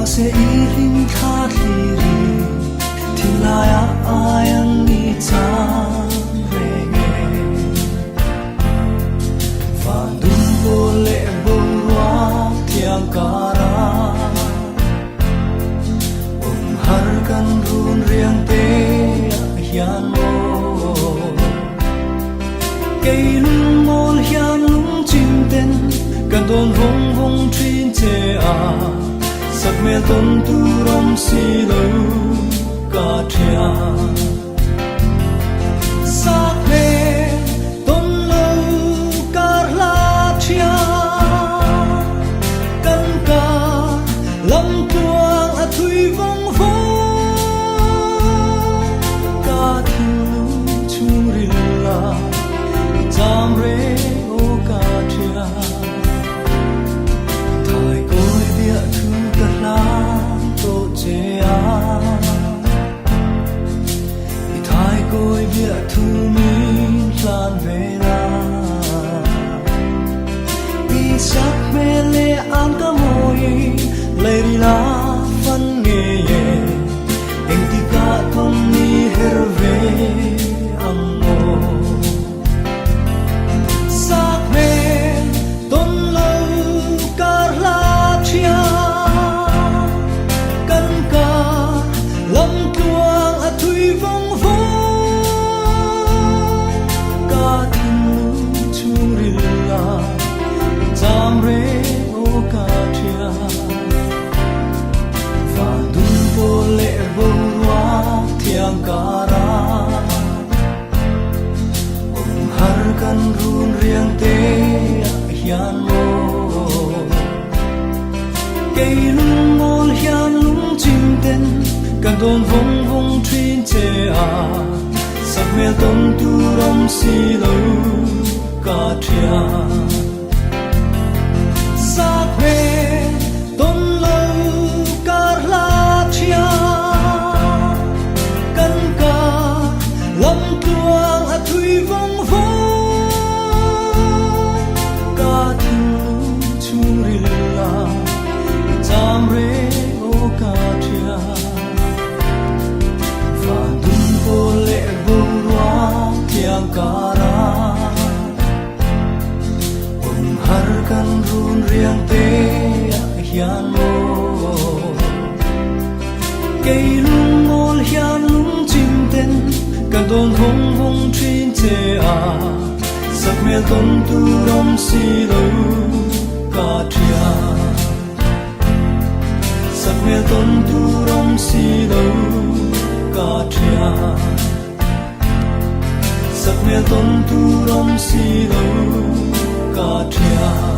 se iling khat liri thilaya ayang ni cha rege vandum bole bolwa tiang kara har kan run riang te hian mo cây lung mol hiam lung chim ten kan don vong vong trin che a sak me ton tu rom si lo ka thia sak me ton lo kar la thia kan ka lam tuang a thui vong vong ka thilu churilla jam re o ka thia thai koi bia thu ka la to che a thai koi bia thu mi hlan ve la bi sak me le am ka moi le ri la fan nge ye eng ti ka thom ni her ve am mo kan run riang te hian mo cây lung mol hian lung chim ten kan don vong vong trin che a sak me ton tu rom si lo ka thia sak me ton lo kar la thia kan ka lam tuang a thui vong vong kara har kan run riang te hian mo cây lung mol hian lung chim ten kan don vong vong trin che a sak me ton tu rom si lo ka thia sak me ton tu rom si lo ka thia sak me ton tu rom si lo ka thia